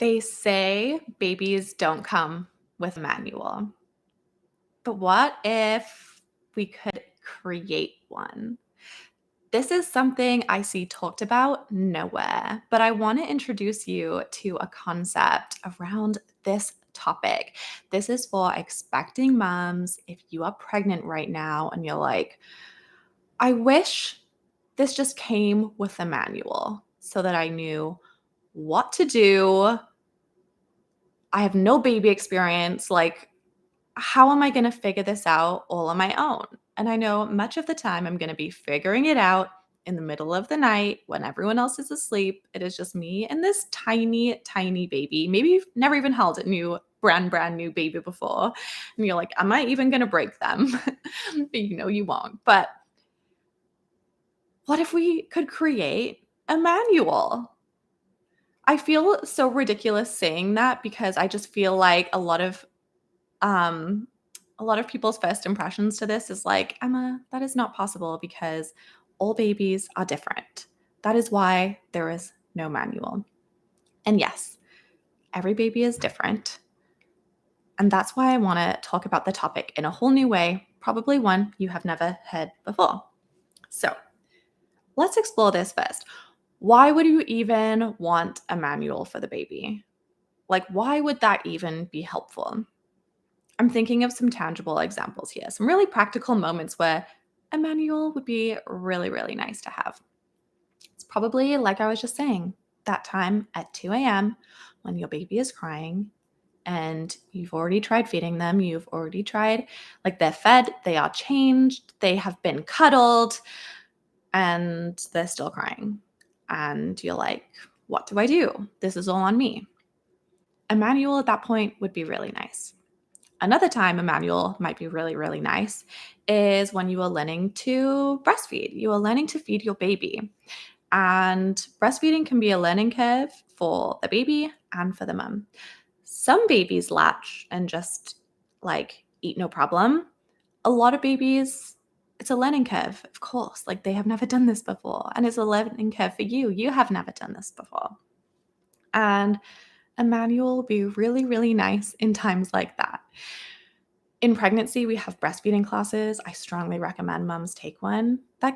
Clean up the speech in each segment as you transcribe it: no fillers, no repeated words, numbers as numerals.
They say babies don't come with a manual, but what if we could create one? This is something I see talked about nowhere, but I want to introduce you to a concept around this topic. This is for expecting moms. If you are pregnant right now and you're like, I wish this just came with a manual so that I knew what to do. I have no baby experience. Like, how am I going to figure this out all on my own? And I know much of the time I'm going to be figuring it out in the middle of the night when everyone else is asleep. It is just me and this tiny, tiny baby. Maybe you've never even held a brand new baby before. And you're like, am I even going to break them? But you know you won't. But what if we could create a manual? I feel so ridiculous saying that because I just feel like um, a lot of people's first impressions to this is like, Emma, that is not possible because all babies are different. That is why there is no manual. And yes, every baby is different. And that's why I want to talk about the topic in a whole new way, probably one you have never heard before. So let's explore this first. Why would you even want a manual for the baby? Like, why would that even be helpful? I'm thinking of some tangible examples here, some really practical moments where a manual would be really, really nice to have. It's probably, like I was just saying, that time at 2 a.m. when your baby is crying and you've already tried feeding them. You've already tried, like, they're fed, they are changed, they have been cuddled, and they're still crying. And you're like, what do I do? This is all on me. A manual at that point would be really nice. Another time a manual might be really, really nice is when you are learning to breastfeed. You are learning to feed your baby. And breastfeeding can be a learning curve for the baby and for the mom. Some babies latch and just like eat no problem. A lot of babies, it's a learning curve, of course. Like, they have never done this before. And it's a learning curve for you. You have never done this before. And a manual will be really, really nice in times like that. In pregnancy, we have breastfeeding classes. I strongly recommend moms take one. That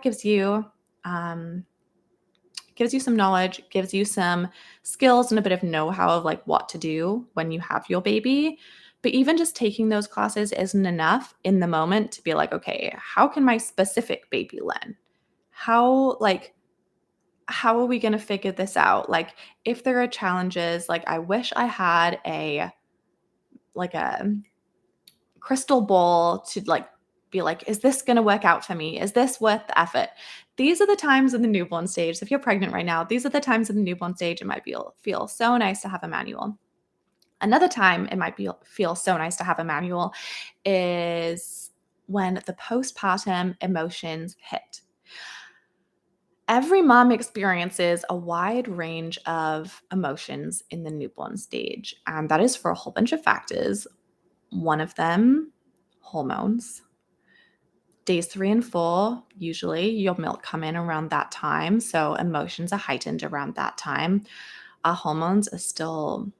um, gives you some knowledge, gives you some skills and a bit of know-how of like what to do when you have your baby. But even just taking those classes isn't enough in the moment to be like, okay, how can my specific baby learn? How like how are we going to figure this out? Like, if there are challenges, like, I wish I had a crystal ball to like be like, is this going to work out for me? Is this worth the effort? These are the times in the newborn stage. If you're pregnant right now, these are the times in the newborn stage it might feel so nice to have a manual. Another time it might feel so nice to have a manual is when the postpartum emotions hit. Every mom experiences a wide range of emotions in the newborn stage, and that is for a whole bunch of factors. One of them, hormones. Days 3 and 4, usually your milk come in around that time, so emotions are heightened around that time. Our hormones are still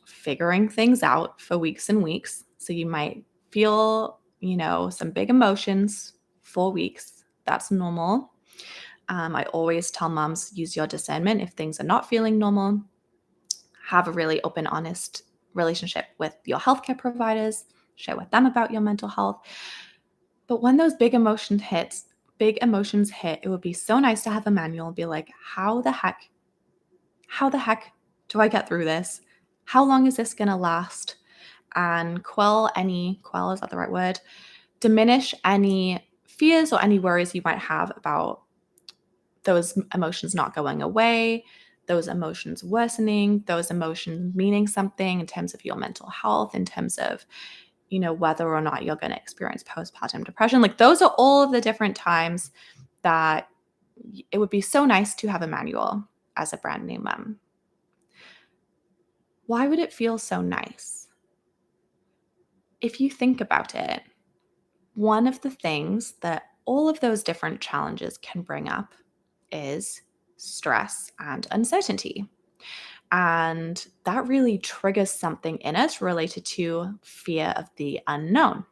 figuring things out for weeks and weeks, so you might feel, some big emotions for weeks. That's normal. I always tell moms, use your discernment if things are not feeling normal. Have a really open, honest relationship with your healthcare providers. Share with them about your mental health. But when those big emotions hit, it would be so nice to have a manual and be like, how the heck do I get through this? How long is this going to last? And quell, is that the right word? Diminish any fears or any worries you might have about those emotions not going away, those emotions worsening, those emotions meaning something in terms of your mental health, in terms of, whether or not you're going to experience postpartum depression. Like, those are all of the different times that it would be so nice to have a manual as a brand new mom. Why would it feel so nice? If you think about it, one of the things that all of those different challenges can bring up is stress and uncertainty. And that really triggers something in us related to fear of the unknown.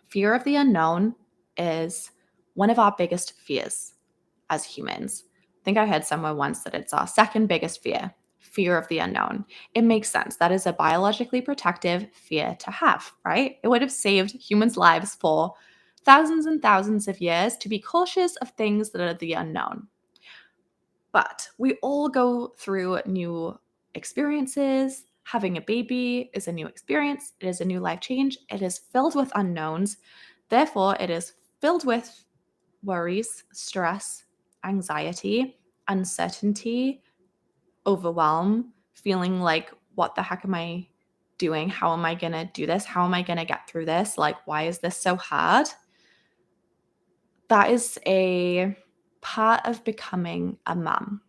Fear of the unknown is one of our biggest fears as humans. I think I heard somewhere once that it's our second biggest fear, fear of the unknown. It makes sense. That is a biologically protective fear to have, right? It would have saved humans' lives for thousands and thousands of years to be cautious of things that are the unknown. But we all go through new experiences. Having a baby is a new experience, it is a new life change, it is filled with unknowns. Therefore, it is filled with worries, stress, anxiety, uncertainty, overwhelm, feeling like, what the heck am I doing? How am I going to do this? How am I going to get through this? Like, why is this so hard? That is a part of becoming a mom.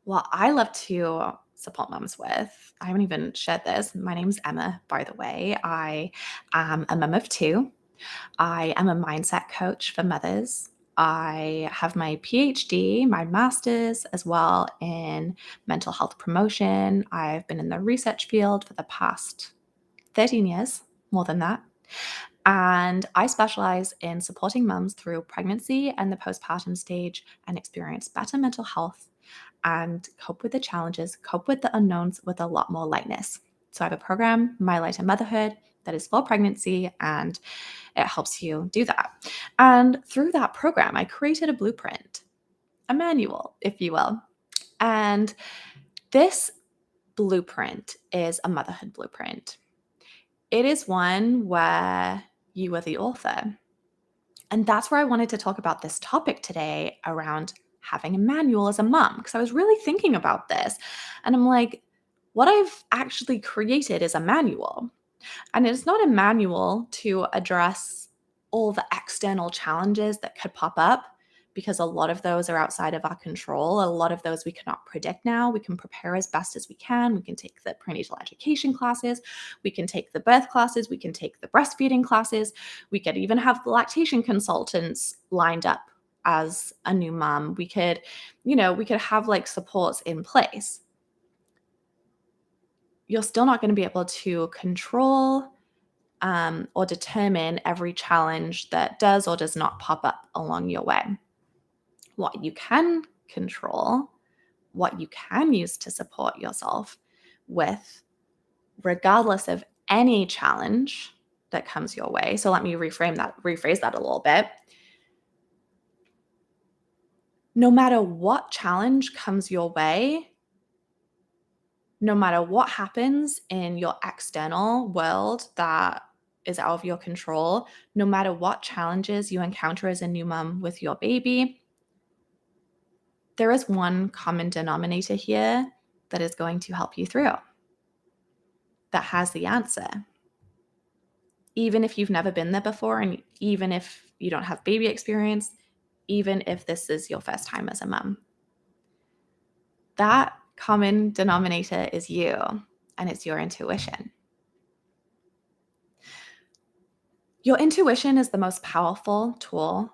What I love to support moms with, I haven't even shared this. My name's Emma, by the way. I am a mom of two. I am a mindset coach for mothers. I have my PhD, my master's as well in mental health promotion. I've been in the research field for the past 13 years, more than that. And I specialize in supporting mums through pregnancy and the postpartum stage and experience better mental health and cope with the challenges, cope with the unknowns with a lot more lightness. So I have a program, My Lighter Motherhood, that is for pregnancy, and it helps you do that. And through that program, I created a blueprint, a manual, if you will. And this blueprint is a motherhood blueprint. It is one where you are the author. And that's where I wanted to talk about this topic today around having a manual as a mom, because I was really thinking about this. And I'm like, what I've actually created is a manual. And it's not a manual to address all the external challenges that could pop up, because a lot of those are outside of our control. A lot of those we cannot predict now. We can prepare as best as we can. We can take the prenatal education classes. We can take the birth classes. We can take the breastfeeding classes. We could even have the lactation consultants lined up as a new mom. We could have like supports in place. You're still not going to be able to control or determine every challenge that does or does not pop up along your way. What you can control, what you can use to support yourself with, regardless of any challenge that comes your way. So let me rephrase that a little bit. No matter what challenge comes your way, no matter what happens in your external world that is out of your control, no matter what challenges you encounter as a new mom with your baby, there is one common denominator here that is going to help you through, that has the answer. Even if you've never been there before, and even if you don't have baby experience, even if this is your first time as a mom, that common denominator is you, and it's your intuition. Your intuition is the most powerful tool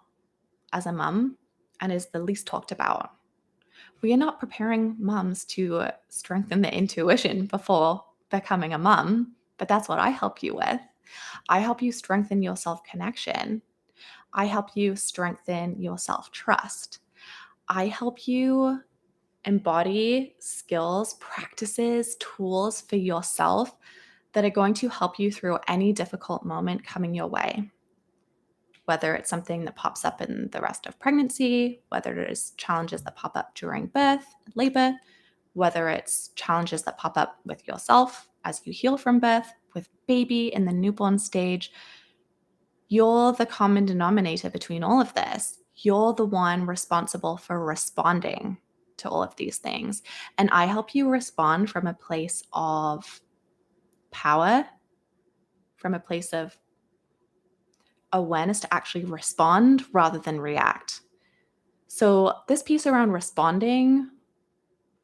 as a mom and is the least talked about. We are not preparing moms to strengthen their intuition before becoming a mom, but that's what I help you with. I help you strengthen your self-connection. I help you strengthen your self-trust. I help you embody skills, practices, tools for yourself that are going to help you through any difficult moment coming your way. Whether it's something that pops up in the rest of pregnancy, whether it is challenges that pop up during birth, labor, whether it's challenges that pop up with yourself as you heal from birth, with baby in the newborn stage, you're the common denominator between all of this. You're the one responsible for responding to all of these things. And I help you respond from a place of power, from a place of awareness to actually respond rather than react. So this piece around responding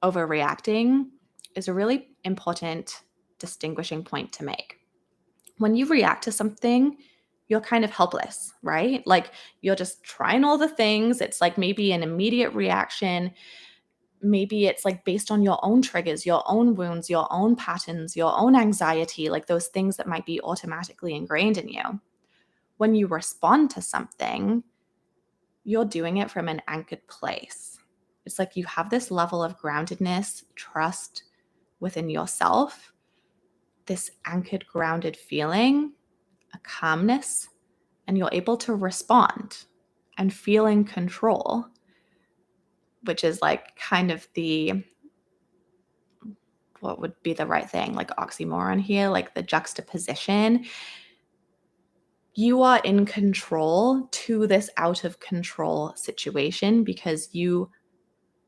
over reacting is a really important distinguishing point to make. When you react to something, you're kind of helpless, right? Like you're just trying all the things. It's like maybe an immediate reaction. Maybe it's like based on your own triggers, your own wounds, your own patterns, your own anxiety, like those things that might be automatically ingrained in you. When you respond to something, you're doing it from an anchored place. It's like you have this level of groundedness, trust within yourself, this anchored, grounded feeling, a calmness, and you're able to respond and feel in control, which is like kind of the, what would be the right thing, like oxymoron here, like the juxtaposition. You are in control to this out of control situation because you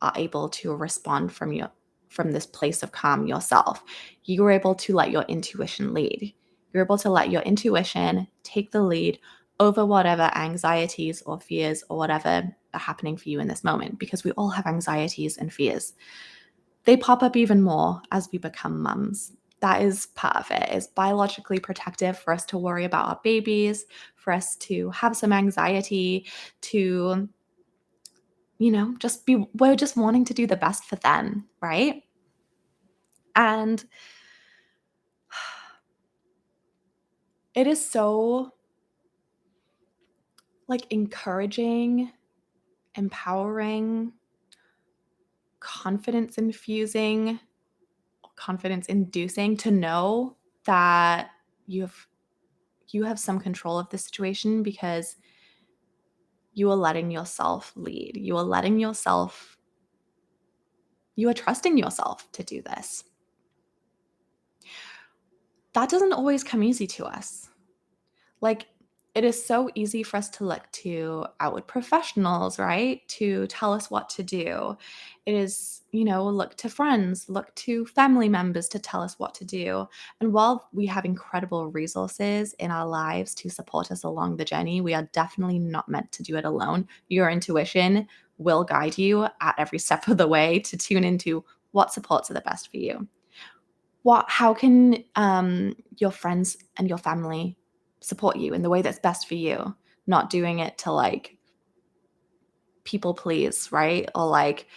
are able to respond from this place of calm yourself. You are able to let your intuition lead. You're able to let your intuition take the lead over whatever anxieties or fears or whatever are happening for you in this moment, because we all have anxieties and fears. They pop up even more as we become mums. That is part of it. It's biologically protective for us to worry about our babies, for us to have some anxiety, to, we're just wanting to do the best for them, right? And it is so like encouraging, empowering, confidence inducing to know that you have some control of the situation, because you are letting yourself lead. You are trusting yourself to do this. That doesn't always come easy to us. Like, it is so easy for us to look to outward professionals, right? To tell us what to do. It is, look to friends, look to family members to tell us what to do. And while we have incredible resources in our lives to support us along the journey, we are definitely not meant to do it alone. Your intuition will guide you at every step of the way to tune into what supports are the best for you. How can your friends and your family support you in the way that's best for you? Not doing it to like people please, right? Or like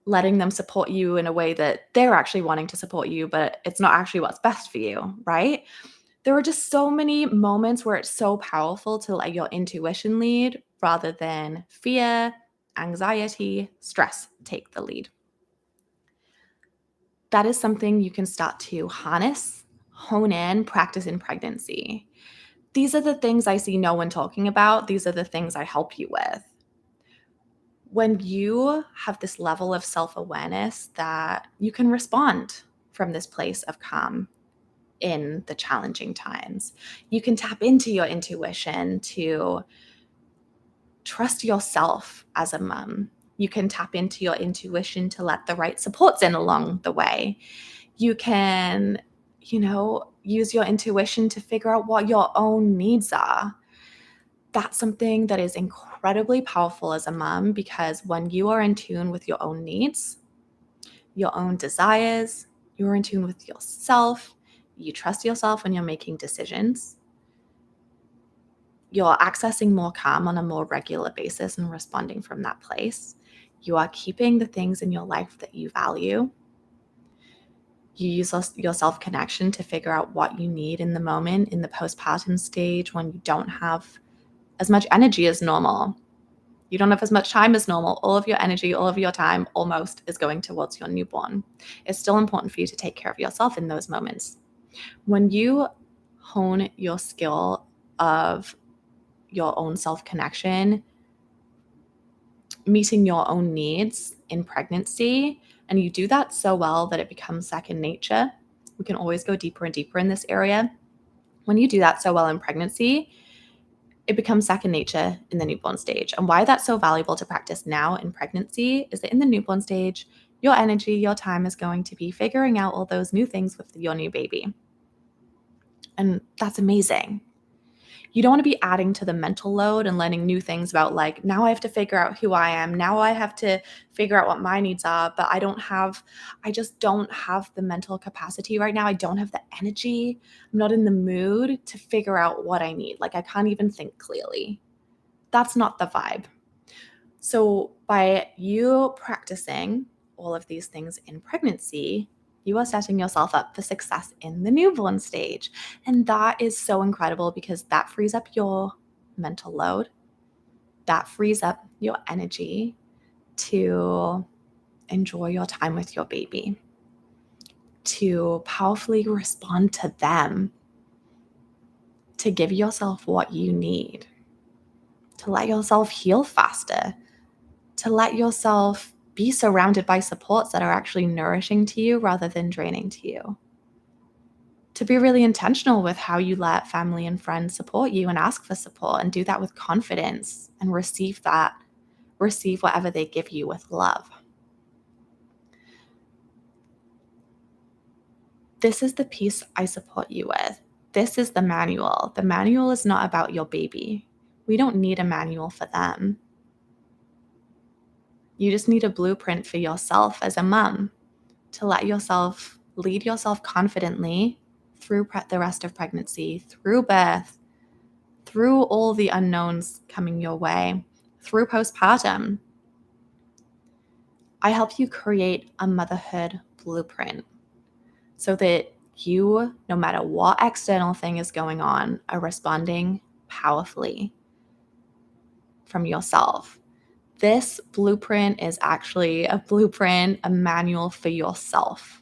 letting them support you in a way that they're actually wanting to support you, but it's not actually what's best for you, right? There are just so many moments where it's so powerful to let your intuition lead rather than fear, anxiety, stress take the lead. That is something you can start to harness, hone in, practice in pregnancy. These are the things I see no one talking about. These are the things I help you with. When you have this level of self-awareness that you can respond from this place of calm in the challenging times, you can tap into your intuition to trust yourself as a mom. You can tap into your intuition to let the right supports in along the way. You can, use your intuition to figure out what your own needs are. That's something that is incredibly powerful as a mom, because when you are in tune with your own needs, your own desires, you're in tune with yourself, you trust yourself when you're making decisions, you're accessing more calm on a more regular basis and responding from that place. You are keeping the things in your life that you value. You use your self-connection to figure out what you need in the moment in the postpartum stage when you don't have as much energy as normal. You don't have as much time as normal. All of your energy, all of your time almost is going towards your newborn. It's still important for you to take care of yourself in those moments. When you hone your skill of your own self-connection, meeting your own needs in pregnancy, and you do that so well that it becomes second nature. We can always go deeper and deeper in this area. When you do that so well in pregnancy, it becomes second nature in the newborn stage. And why that's so valuable to practice now in pregnancy is that in the newborn stage, your energy, your time is going to be figuring out all those new things with your new baby. And that's amazing. You don't want to be adding to the mental load and learning new things about, like, now I have to figure out who I am. Now I have to figure out what my needs are, but I just don't have the mental capacity right now. I don't have the energy. I'm not in the mood to figure out what I need. Like, I can't even think clearly. That's not the vibe. So by you practicing all of these things in pregnancy, you are setting yourself up for success in the newborn stage. And that is so incredible because that frees up your mental load, that frees up your energy to enjoy your time with your baby, to powerfully respond to them, to give yourself what you need, to let yourself heal faster, to let yourself be surrounded by supports that are actually nourishing to you rather than draining to you. To be really intentional with how you let family and friends support you and ask for support and do that with confidence and receive whatever they give you with love. This is the piece I support you with. This is the manual. The manual is not about your baby. We don't need a manual for them. You just need a blueprint for yourself as a mom to let yourself lead yourself confidently through the rest of pregnancy, through birth, through all the unknowns coming your way, through postpartum. I help you create a motherhood blueprint so that you, no matter what external thing is going on, are responding powerfully from yourself. This blueprint is actually a blueprint, a manual for yourself.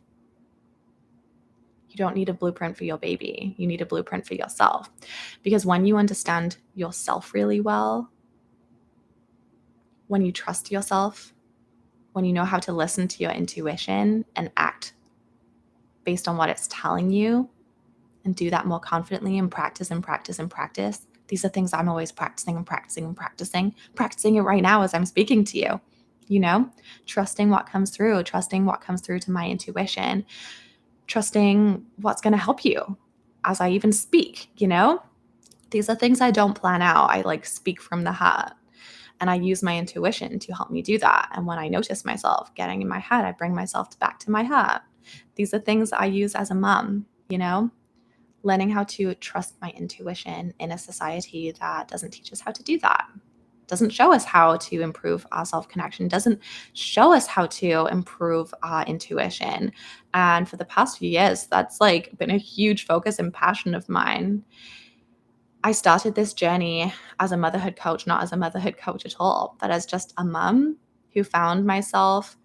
You don't need a blueprint for your baby. You need a blueprint for yourself. Because when you understand yourself really well, when you trust yourself, when you know how to listen to your intuition and act based on what it's telling you and do that more confidently and practice and practice and practice. These are things I'm always practicing and practicing and practicing it right now as I'm speaking to you, trusting what comes through to my intuition, trusting what's going to help you as I even speak, These are things I don't plan out. I speak from the heart. And I use my intuition to help me do that. And when I notice myself getting in my head, I bring myself back to my heart. These are things I use as a mom, learning how to trust my intuition in a society that doesn't teach us how to do that, doesn't show us how to improve our self-connection, doesn't show us how to improve our intuition. And for the past few years, that's been a huge focus and passion of mine. I started this journey as a motherhood coach, not as a motherhood coach at all, but as just a mom who found myself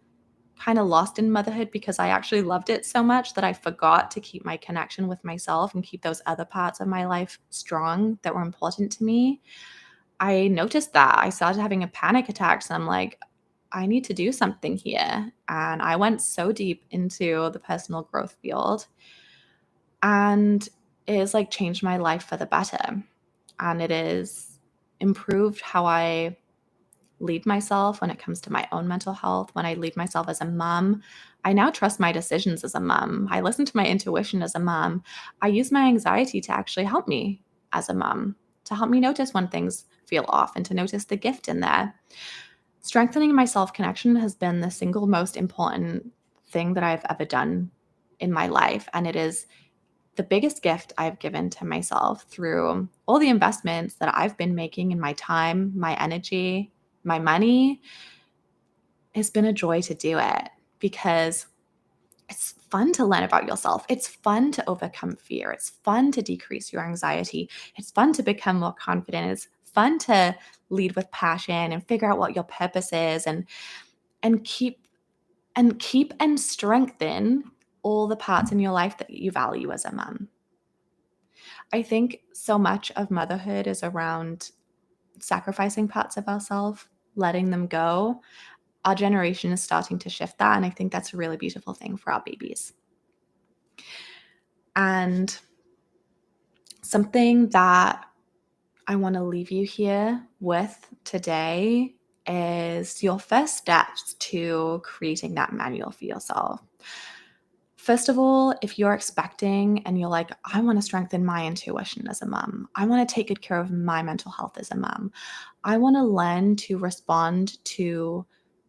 kind of lost in motherhood because I actually loved it so much that I forgot to keep my connection with myself and keep those other parts of my life strong that were important to me. I noticed that I started having a panic attack. So I'm like, I need to do something here. And I went so deep into the personal growth field. And it has changed my life for the better. And it has improved how I lead myself when it comes to my own mental health. When I lead myself as a mom, I now trust my decisions as a mom. I listen to my intuition as a mom. I use my anxiety to actually help me as a mom, to help me notice when things feel off and to notice the gift in there. Strengthening my self-connection has been the single most important thing that I've ever done in my life. And it is the biggest gift I've given to myself through all the investments that I've been making in my time, my energy, my money. It's been a joy to do it because it's fun to learn about yourself. It's fun to overcome fear. It's fun to decrease your anxiety. It's fun to become more confident. It's fun to lead with passion and figure out what your purpose is and keep and strengthen all the parts in your life that you value as a mom. I think so much of motherhood is around sacrificing parts of ourselves, letting them go. Our generation is starting to shift that, and I think that's a really beautiful thing for our babies. And something that I want to leave you here with today is your first steps to creating that manual for yourself. First of all, if you're expecting and you're like, I want to strengthen my intuition as a mom, I want to take good care of my mental health as a mom, I want to learn to respond to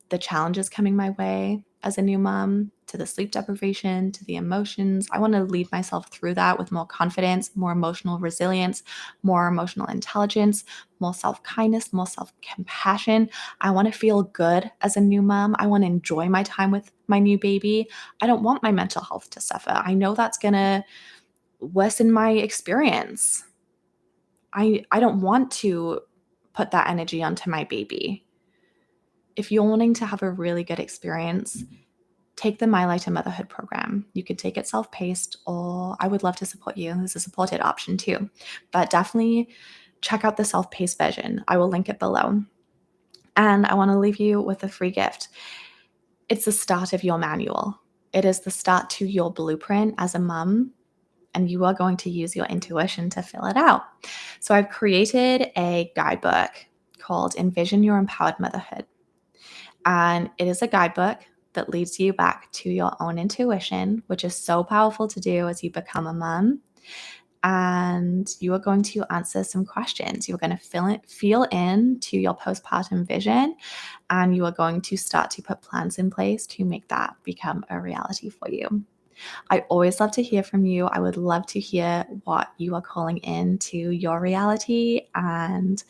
the challenges coming my way as a new mom, to the sleep deprivation, to the emotions. I want to lead myself through that with more confidence, more emotional resilience, more emotional intelligence, more self kindness, more self compassion. I want to feel good as a new mom. I want to enjoy my time with my new baby. I don't want my mental health to suffer. I know that's going to worsen my experience. I don't want to put that energy onto my baby. If you're wanting to have a really good experience, take the My Lighter Motherhood program. You could take it self-paced, or I would love to support you. There's a supported option too. But definitely check out the self-paced version. I will link it below. And I want to leave you with a free gift. It's the start of your manual. It is the start to your blueprint as a mom, and you are going to use your intuition to fill it out. So I've created a guidebook called Envision Your Empowered Motherhood. And it is a guidebook that leads you back to your own intuition, which is so powerful to do as you become a mom. And you are going to answer some questions. You're going to feel into your postpartum vision, and you are going to start to put plans in place to make that become a reality for you. I always love to hear from you. I would love to hear what you are calling into your reality, and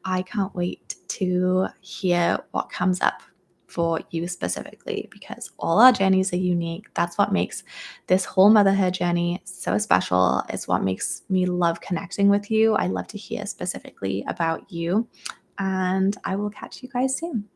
I can't wait to hear what comes up for you specifically, because all our journeys are unique. That's what makes this whole motherhood journey so special. It's what makes me love connecting with you. I love to hear specifically about you, and I will catch you guys soon.